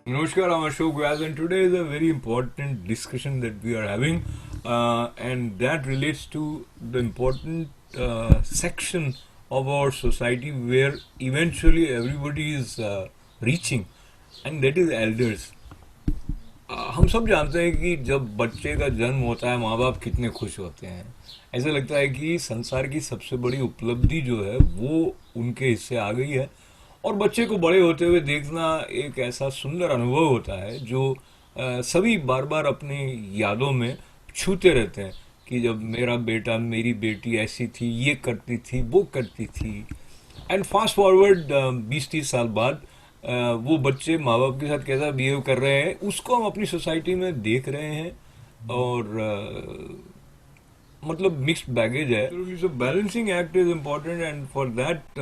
Namaskar, I'm Ashok Vyas, and today is a very important discussion that we are having, and that relates to the important section of our society where eventually everybody is reaching, and that is elders. हम सब जानते हैं कि जब बच्चे का जन्म होता है माँ बाप कितने खुश होते हैं। ऐसा लगता है कि संसार की सबसे बड़ी उपलब्धि जो है वो उनके हिस्से आ गई है। और बच्चे को बड़े होते हुए देखना एक ऐसा सुंदर अनुभव होता है जो सभी बार बार अपनी यादों में छूते रहते हैं कि जब मेरा बेटा मेरी बेटी ऐसी थी, ये करती थी, वो करती थी। एंड फास्ट फॉरवर्ड 20-30 साल बाद वो बच्चे माँ बाप के साथ कैसा बिहेव कर रहे हैं उसको हम अपनी सोसाइटी में देख रहे हैं। और मतलब मिक्स्ड बैगेज है। So balancing act is important and for that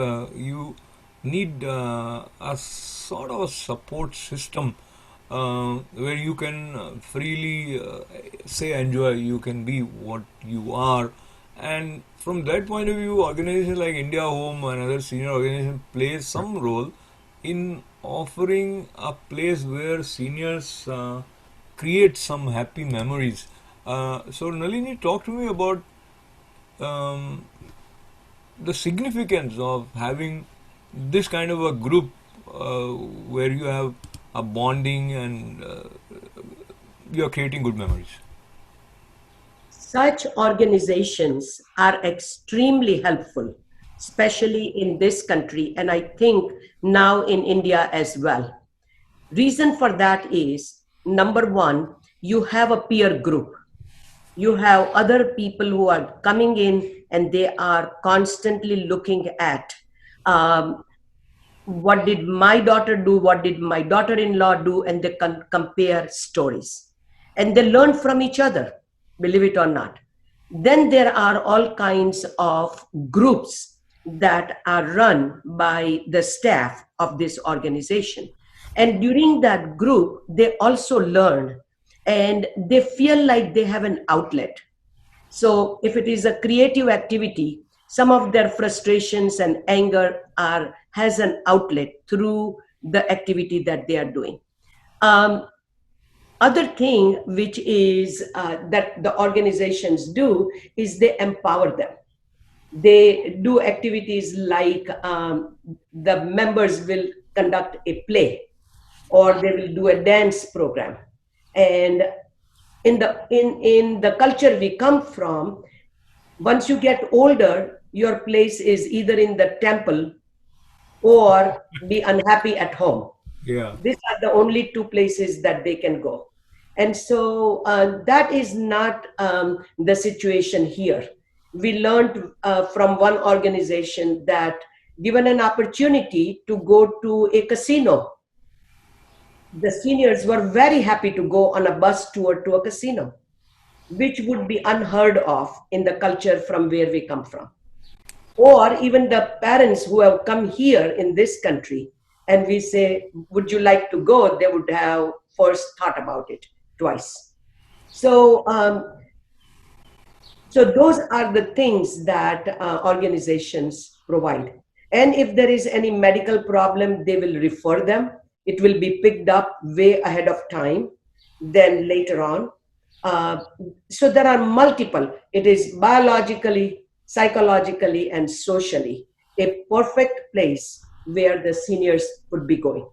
you need a sort of a support system where you can freely say enjoy, you can be what you are. And from that point of view, organizations like India Home and other senior organizations play some role in offering a place where seniors create some happy memories. So Nalini, talk to me about um, the significance of having this kind of a group where you have a bonding and you're creating good memories. Such organizations are extremely helpful, especially in this country, and I think now in India as well. Reason for that is number one, you have a peer group. You have other people who are coming in and they are constantly looking at um, what did my daughter do, what did my daughter-in-law do, and they can compare stories and they learn from each other, believe it or not. Then there are all kinds of groups that are run by the staff of this organization, and during that group they also learn and they feel like they have an outlet. So if it is a creative activity, some of their frustrations and anger are has an outlet through the activity that they are doing. Um, Other thing which is that the organizations do is they empower them. They do activities like the members will conduct a play or they will do a dance program. And in the culture we come from, once you get older, your place is either in the temple or be unhappy at home. Yeah. These are the only two places that they can go. And so that is not the situation here. We learned from one organization that given an opportunity to go to a casino, the seniors were very happy to go on a bus tour to a casino, which would be unheard of in the culture from where we come from. Or even the parents who have come here in this country and we say, would you like to go? They would have first thought about it twice. So, so those are the things that organizations provide. And if there is any medical problem, they will refer them. It will be picked up way ahead of time, then later on. So there are multiple. It is biologically, psychologically, and socially a perfect place where the seniors would be going.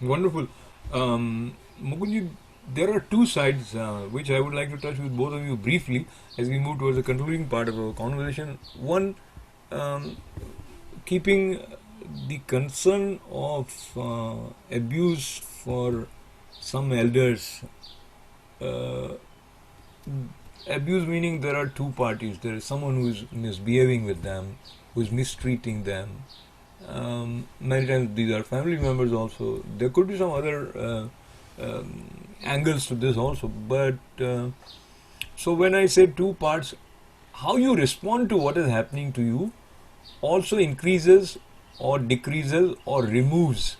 Wonderful. Mukunji, there are two sides which I would like to touch with both of you briefly as we move towards the concluding part of our conversation. One, um, keeping the concern of abuse for some elders. Uh, Abuse meaning there are two parties. There is someone who is misbehaving with them, who is mistreating them. Many times these are family members also. There could be some other angles to this also. But so when I say two parts, how you respond to what is happening to you also increases or decreases or removes.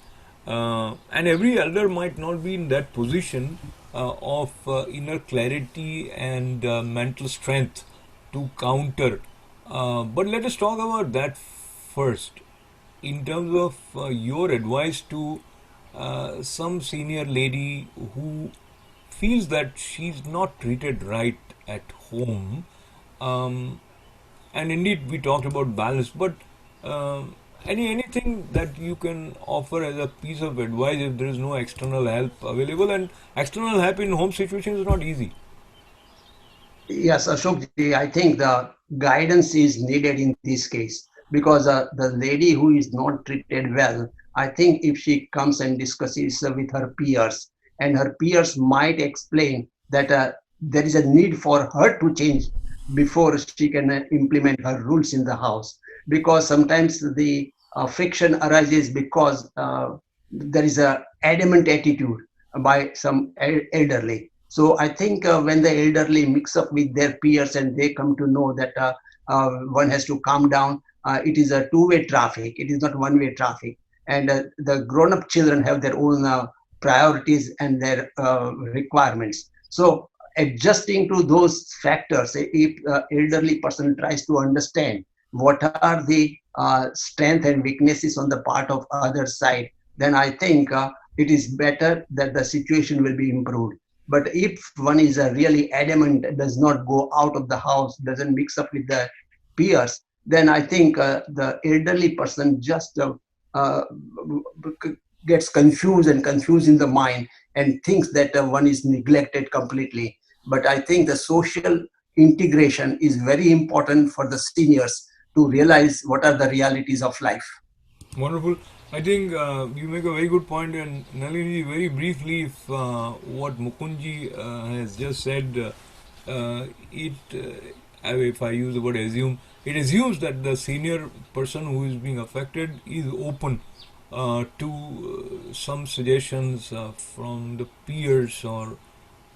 And every elder might not be in that position of inner clarity and mental strength to counter. But let us talk about that first. In terms of your advice to some senior lady who feels that she's not treated right at home. Um, and indeed, we talked about balance, but anything that you can offer as a piece of advice if there is no external help available, and external help in home situations is not easy. Yes, Ashok, I think the guidance is needed in this case because the lady who is not treated well, I think if she comes and discusses with her peers, and her peers might explain that there is a need for her to change before she can implement her rules in the house. Because sometimes the friction arises because there is a adamant attitude by some elderly. So I think when the elderly mix up with their peers and they come to know that one has to calm down, it is a two-way traffic. It is not one-way traffic. And the grown-up children have their own priorities and their requirements. So adjusting to those factors, if elderly person tries to understand what are the strength and weaknesses on the part of other side, then I think it is better that the situation will be improved. But if one is really adamant, does not go out of the house, doesn't mix up with the peers, then I think the elderly person just uh, gets confused and confused in the mind and thinks that one is neglected completely. But I think the social integration is very important for the seniors to realize what are the realities of life. Wonderful. I think you make a very good point, and Nalini, very briefly, if what Mukundji has just said, if I use the word assume, it assumes that the senior person who is being affected is open to some suggestions from the peers, or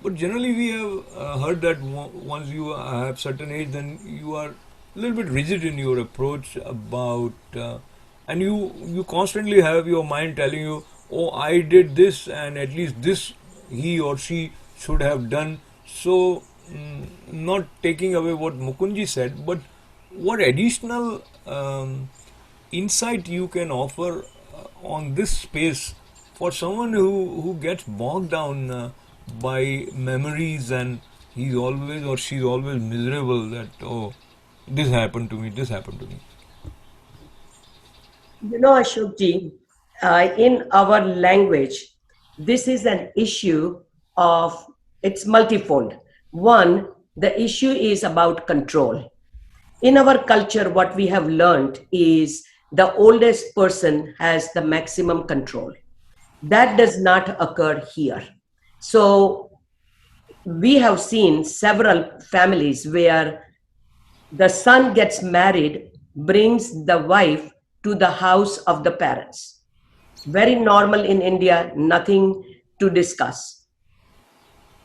but generally we have heard that once you have certain age, then you are a little bit rigid in your approach about, and you constantly have your mind telling you, oh, I did this, and at least this he or she should have done. So, not taking away what Mukunji said, but what additional insight you can offer on this space for someone who gets bogged down by memories, and he's always or she's always miserable that, oh, this happened to me, this happened to me. You know, Ashokji, in our language, this is an issue of, it's multifold. One, the issue is about control. In our culture, what we have learned is the oldest person has the maximum control. That does not occur here. So we have seen several families where the son gets married, brings the wife to the house of the parents. Very normal in India, nothing to discuss.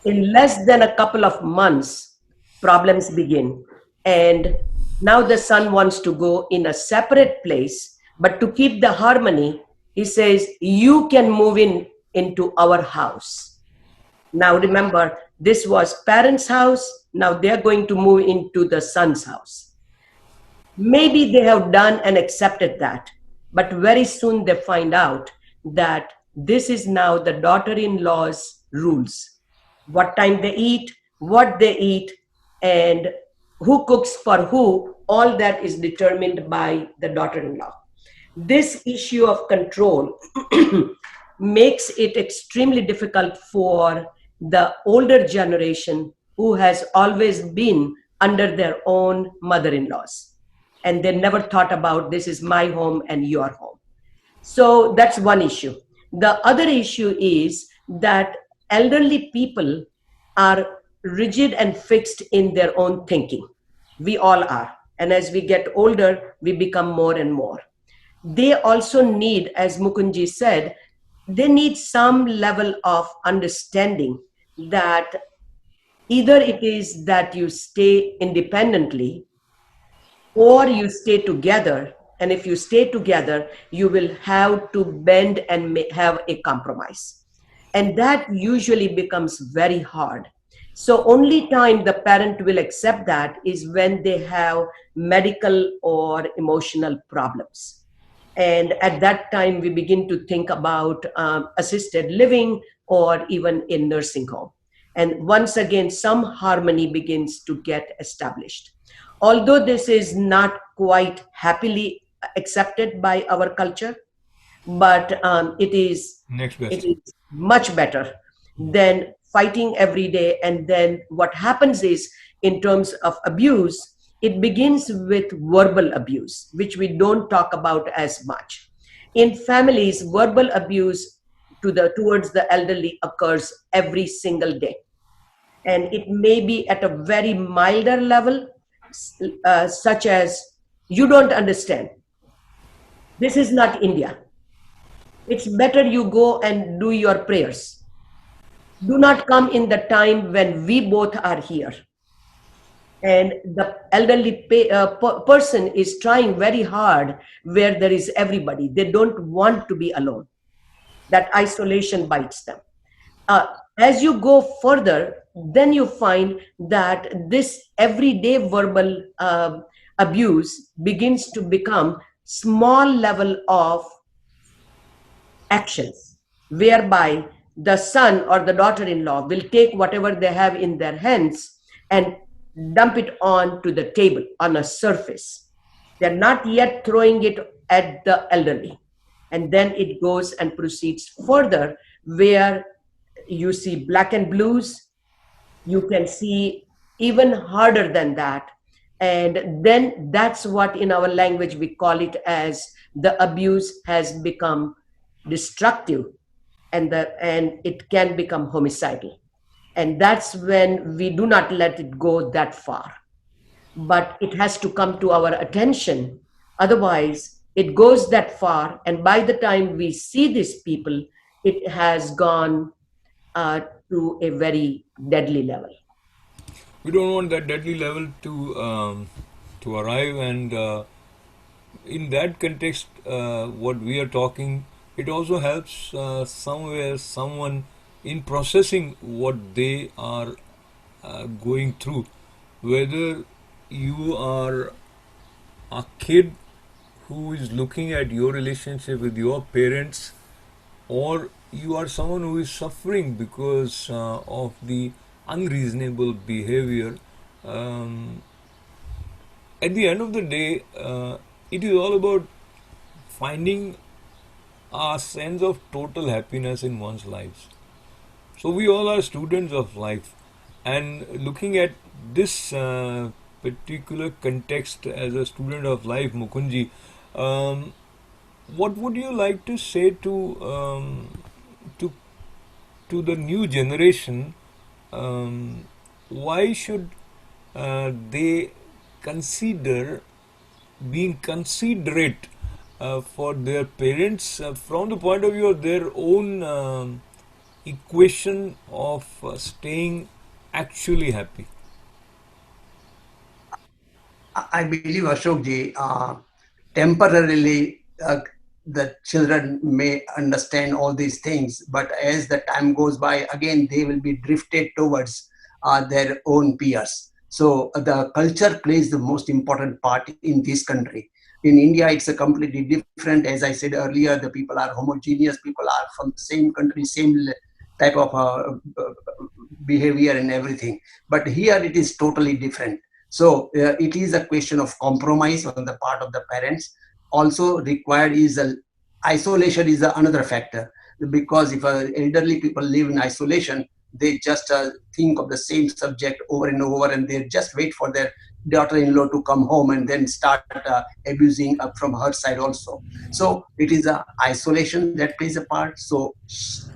In less than a couple of months, problems begin. And now the son wants to go in a separate place, but to keep the harmony, he says, you can move in into our house. Now remember, this was parents' house. Now they're going to move into the son's house. Maybe they have done and accepted that, but very soon they find out that this is now the daughter-in-law's rules. What time they eat, what they eat, and who cooks for who, all that is determined by the daughter-in-law. This issue of control makes it extremely difficult for the older generation who has always been under their own mother-in-laws, and they never thought about this is my home and your home. So that's one issue. The other issue is that elderly people are rigid and fixed in their own thinking. We all are. And as we get older, we become more and more. They also need, as Mukunji said, they need some level of understanding that either it is that you stay independently or you stay together. And if you stay together, you will have to bend and have a compromise. And that usually becomes very hard. So only time the parent will accept that is when they have medical or emotional problems. And at that time, we begin to think about assisted living or even a nursing home. And once again, some harmony begins to get established. Although this is not quite happily accepted by our culture, but Next it best. is much better than fighting every day. And then what happens is, in terms of abuse, it begins with verbal abuse, which we don't talk about as much. In families, verbal abuse towards the elderly occurs every single day, and it may be at a very milder level, such as, "You don't understand. This is not India. It's better you go and do your prayers. Do not come in the time when we both are here." And the elderly person is trying very hard where there is everybody. They don't want to be alone. That isolation bites them. Uh, as you go further, then you find that this everyday verbal abuse begins to become small level of actions, whereby the son or the daughter-in-law will take whatever they have in their hands and dump it onto the table on a surface. They're not yet throwing it at the elderly. And then it goes and proceeds further, where you see black and blues, you can see even harder than that. And then that's what in our language we call it as the abuse has become destructive, and it can become homicidal. And that's when we do not let it go that far, but it has to come to our attention. Otherwise it goes that far, and by the time we see these people, it has gone uh, to a very deadly level. We don't want that deadly level to arrive, and in that context, what we are talking, it also helps somewhere someone in processing what they are going through. Whether you are a kid who is looking at your relationship with your parents, or you are someone who is suffering because of the unreasonable behavior. Um, at the end of the day, it is all about finding a sense of total happiness in one's lives. So we all are students of life, and looking at this particular context as a student of life, Mukundji, um, what would you like to say to to the new generation? Why should they consider being considerate for their parents from the point of view of their own equation of staying actually happy? I believe, Ashokji, temporarily the children may understand all these things, but as the time goes by, again, they will be drifted towards their own peers. So the culture plays the most important part in this country. In India, it's a completely different. As I said earlier, the people are homogeneous. People are from the same country, same type of behavior and everything. But here it is totally different. So it is a question of compromise on the part of the parents. Also required is isolation is another factor, because if elderly people live in isolation, they just think of the same subject over and over, and they just wait for their daughter-in-law to come home and then start abusing from her side also. So it is a isolation that plays a part. So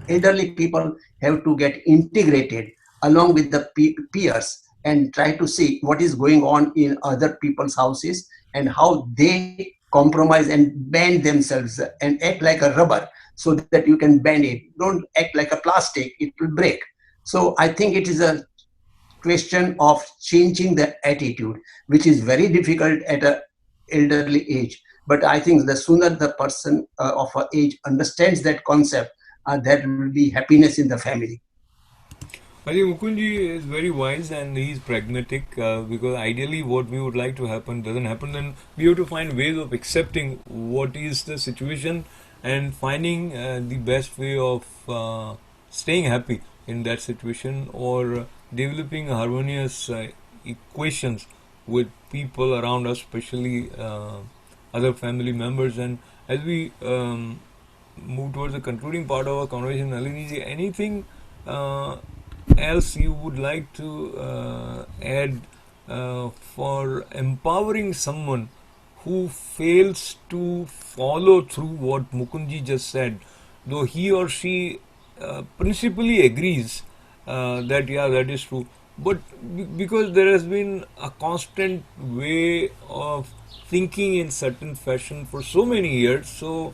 elderly people have to get integrated along with the peers and try to see what is going on in other people's houses and how they compromise and bend themselves and act like a rubber so that you can bend it. Don't act like a plastic, it will break. So I think it is a question of changing the attitude, which is very difficult at an elderly age. But I think the sooner the person of our age understands that concept, there will be happiness in the family. I think Mukunji is very wise and he's pragmatic because ideally what we would like to happen doesn't happen. Then we have to find ways of accepting what is the situation and finding the best way of staying happy in that situation or developing harmonious equations with people around us, especially other family members. And as we move towards the concluding part of our conversation, Nalini ji, anything else you would like to add for empowering someone who fails to follow through what Mukunji just said, though he or she principally agrees that yeah, that is true, but because there has been a constant way of thinking in certain fashion for so many years, so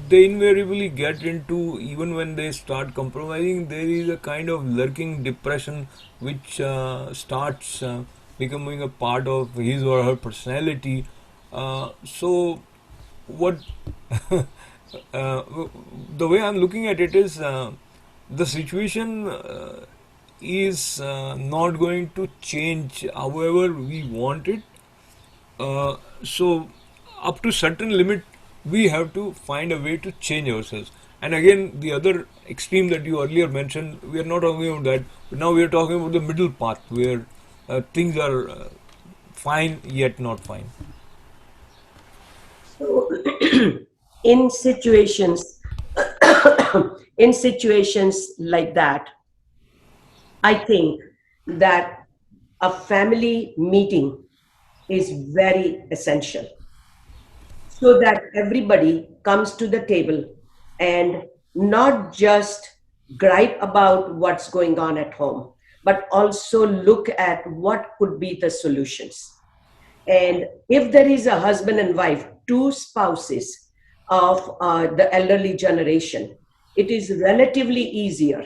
they invariably get into, even when they start compromising, there is a kind of lurking depression which starts becoming a part of his or her personality. So, what the way I'm looking at it is the situation is not going to change however we want it. So, up to certain limit, we have to find a way to change ourselves. And again, the other extreme that you earlier mentioned, we are not talking about that. But now we are talking about the middle path where things are fine yet not fine. So, in situations, in situations like that, I think that a family meeting is very essential so that everybody comes to the table and not just gripe about what's going on at home, but also look at what could be the solutions. And if there is a husband and wife, two spouses of the elderly generation, it is relatively easier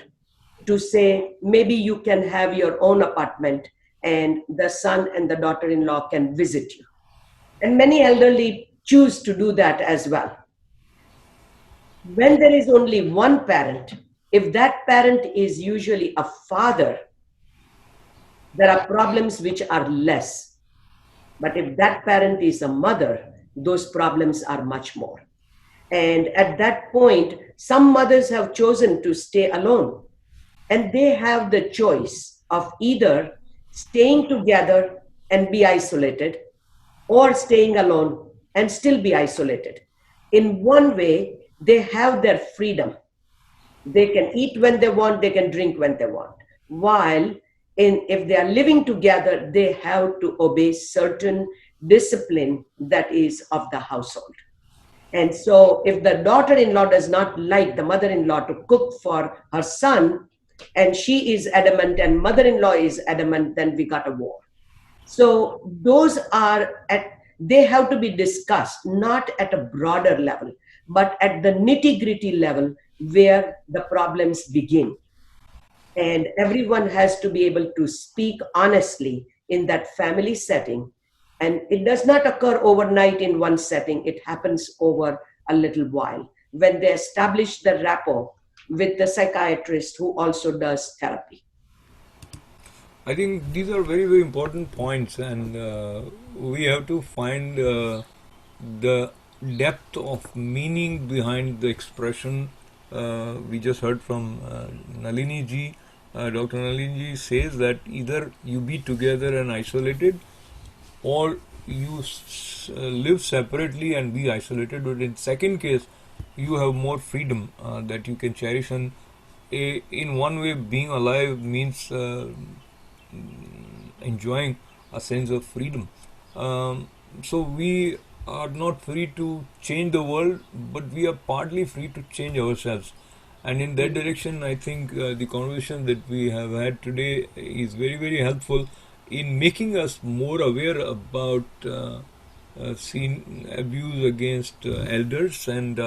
to say maybe you can have your own apartment and the son and the daughter in law can visit you. And many elderly choose to do that as well. When there is only one parent, if that parent is usually a father, there are problems which are less. But if that parent is a mother, those problems are much more. And at that point, some mothers have chosen to stay alone. And they have the choice of either staying together and be isolated or staying alone and still be isolated. In one way, they have their freedom. They can eat when they want, they can drink when they want. While if they are living together, they have to obey certain discipline that is of the household. And so if the daughter-in-law does not like the mother-in-law to cook for her son, and she is adamant and mother-in-law is adamant, then we got a war. So those are they have to be discussed, not at a broader level, but at the nitty-gritty level where the problems begin. And everyone has to be able to speak honestly in that family setting. And it does not occur overnight in one setting. It happens over a little while when they establish the rapport with the psychiatrist who also does therapy. I think these are very, very important points, and we have to find the depth of meaning behind the expression we just heard from Nalini ji. Dr. Nalini ji says that either you be together and isolated, or you live separately and be isolated. But in second case, you have more freedom that you can cherish, and in one way, being alive means enjoying a sense of freedom. So we are not free to change the world, but we are partly free to change ourselves. And in that direction, I think the conversation that we have had today is very, very helpful in making us more aware about seen abuse against elders. And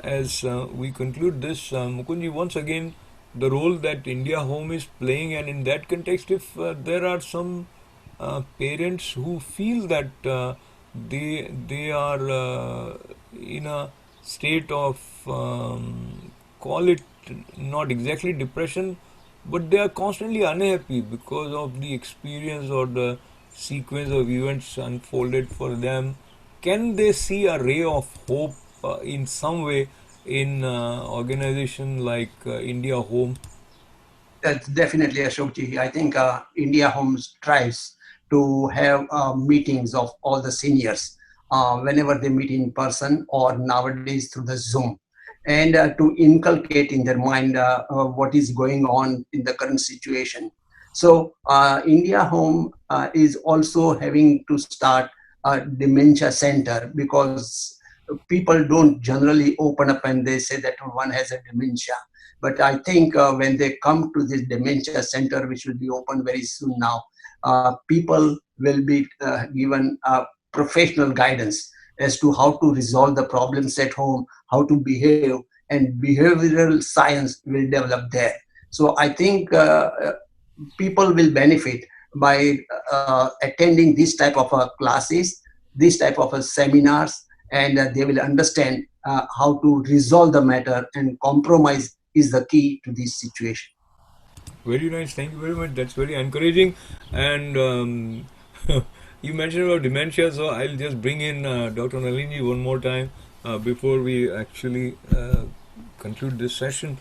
as we conclude this, Mukunji, once again, the role that India Home is playing, and in that context, if there are some parents who feel that they are in a state of call it not exactly depression, but they are constantly unhappy because of the experience or the sequence of events unfolded for them. Can they see a ray of hope in some way in organization like India Home? That's definitely Ashokji. I think India Homes tries to have meetings of all the seniors whenever they meet in person or nowadays through the Zoom, and to inculcate in their mind what is going on in the current situation. So India Home is also having to start a dementia center, because people don't generally open up and they say that one has a dementia. But I think when they come to this dementia center, which will be open very soon now, people will be given professional guidance as to how to resolve the problems at home, how to behave, and behavioral science will develop there. So I think people will benefit by attending this type of classes, this type of seminars, and they will understand how to resolve the matter, and compromise is the key to this situation. Very nice. Thank you very much. That's very encouraging. And you mentioned about dementia, so I'll just bring in Dr. Nalini one more time before we actually conclude this session.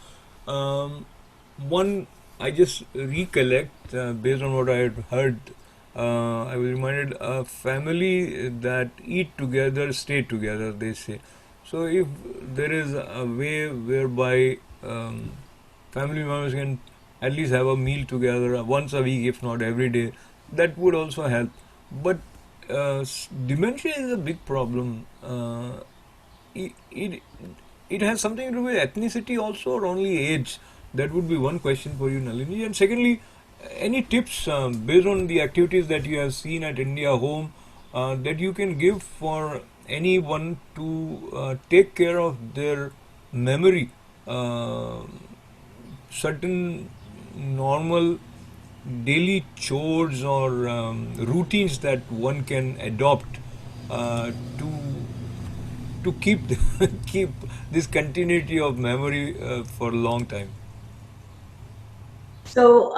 One, I just recollect based on what I had heard. I was reminded a family that eat together, stay together, they say. So if there is a way whereby family members can at least have a meal together once a week, if not every day, that would also help. But dementia is a big problem. It, it it has something to do with ethnicity also, or only age? That would be one question for you, Nalini. And secondly, any tips based on the activities that you have seen at India Home that you can give for anyone to take care of their memory? Certain normal daily chores or routines that one can adopt to keep keep this continuity of memory for a long time. So,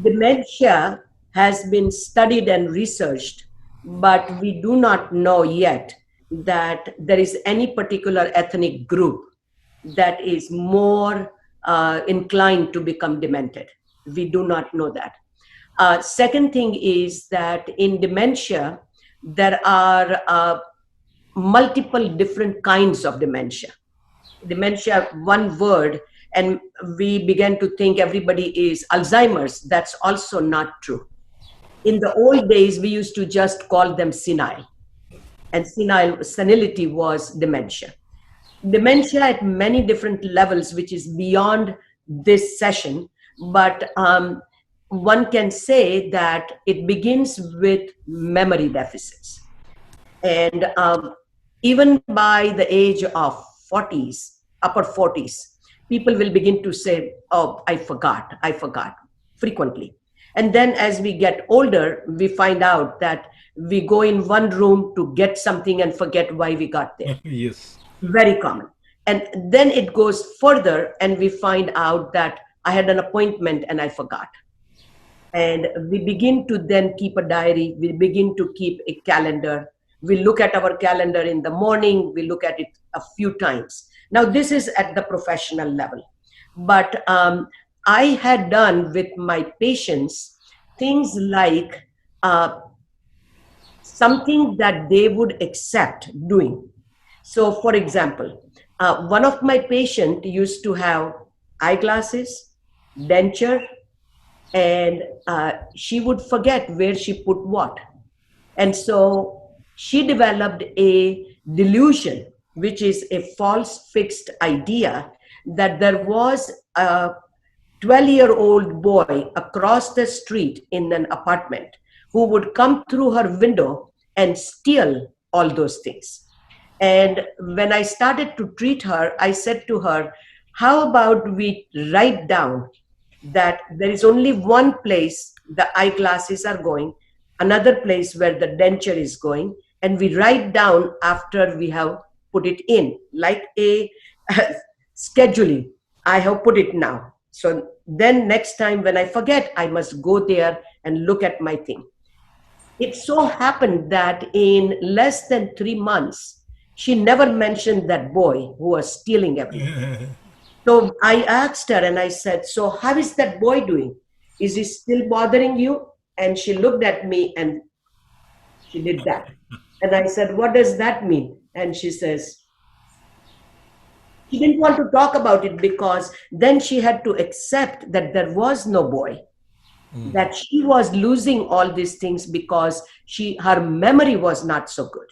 dementia has been studied and researched, but we do not know yet that there is any particular ethnic group that is more inclined to become demented. We do not know that. Second thing is that in dementia, there are multiple different kinds of dementia. Dementia, one word, and we began to think everybody is Alzheimer's. That's also not true. In the old days, we used to just call them senile, and senility was dementia. Dementia at many different levels, which is beyond this session, but one can say that it begins with memory deficits. And even by the age of 40s, upper 40s, people will begin to say, oh, I forgot, frequently. And then as we get older, we find out that we go in one room to get something and forget why we got there. Yes. Very common. And then it goes further, and we find out that I had an appointment and I forgot. And we begin to then keep a diary, we begin to keep a calendar. We look at our calendar in the morning, we look at it a few times. Now, this is at the professional level. But I had done with my patients things like something that they would accept doing. So, for example, one of my patients used to have eyeglasses, denture, and she would forget where she put what. And so she developed a delusion, which is a false fixed idea that there was a 12-year-old boy across the street in an apartment who would come through her window and steal all those things. And when I started to treat her, I said to her, how about we write down that there is only one place the eyeglasses are going, another place where the denture is going, and we write down after we have put it in, like a scheduling. I have put it now. So then next time when I forget, I must go there and look at my thing. It so happened that in less than 3 months, she never mentioned that boy who was stealing everything. So I asked her and I said, so how is that boy doing? Is he still bothering you? And she looked at me and she did that. And I said, what does that mean? And she says, she didn't want to talk about it because then she had to accept that there was no boy, that she was losing all these things because her memory was not so good.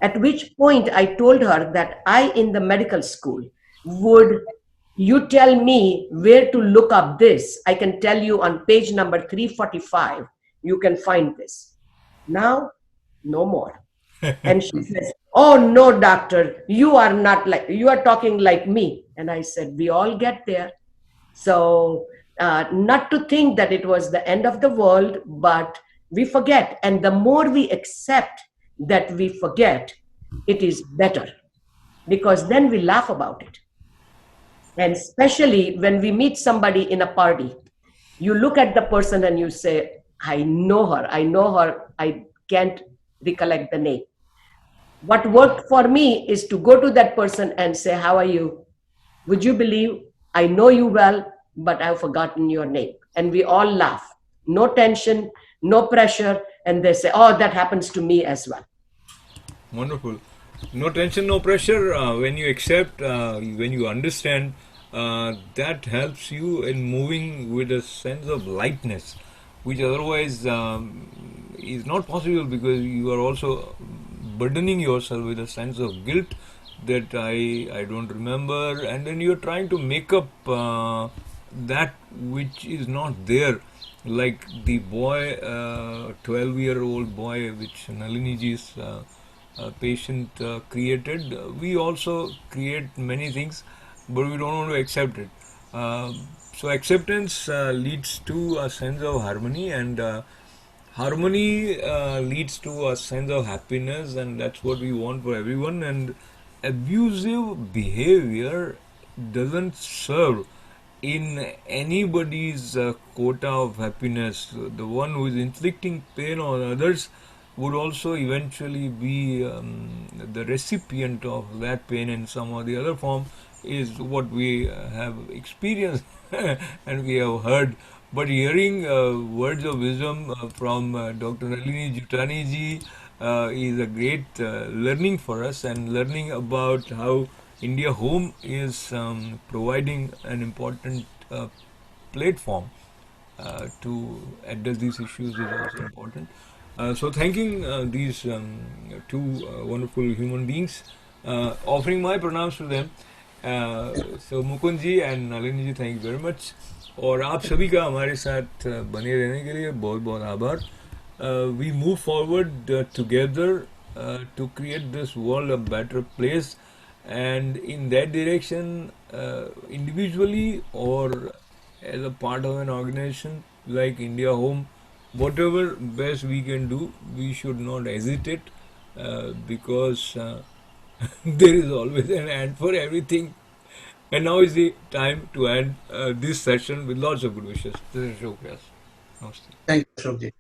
At which point I told her that I, in the medical school, would you tell me where to look up this? I can tell you on page number 345, you can find this. Now, no more. And she says, oh no, doctor, you are talking like me. And I said, we all get there. So not to think that it was the end of the world, but we forget. And the more we accept that we forget, it is better, because then we laugh about it. And especially when we meet somebody in a party, you look at the person and you say, I know her, I can't recollect the name. What worked for me is to go to that person and say, how are you? Would you believe I know you well, but I've forgotten your name? And we all laugh. No tension, no pressure. And they say, oh, that happens to me as well. Wonderful. No tension, no pressure. When you accept, when you understand, that helps you in moving with a sense of lightness, which otherwise is not possible, because you are also burdening yourself with a sense of guilt that I don't remember, and then you're trying to make up that which is not there. Like the boy, 12-year-old boy, which Naliniji's patient created. We also create many things, but we don't want to accept it. So acceptance leads to a sense of harmony, and harmony leads to a sense of happiness, and that's what we want for everyone. And abusive behavior doesn't serve in anybody's quota of happiness. The one who is inflicting pain on others would also eventually be the recipient of that pain in some or the other form, is what we have experienced and we have heard. But hearing words of wisdom from Dr. Nalini Jutani ji is a great learning for us, and learning about how India Home is providing an important platform to address these issues is also important. So thanking these two wonderful human beings, offering my pranams to them. So Mukund ji and Nalini ji, thank you very much, और आप सभी का हमारे साथ बने रहने के लिए बहुत बहुत आभार. We move forward together to create this world a better place, and in that direction, individually or as a part of an organization like India Home, whatever best we can do, we should not hesitate, because there is always an end for everything. And now is the time to end this session with lots of good wishes. This is Ashok Vyas. Namaste. Thank you, Ashok ji.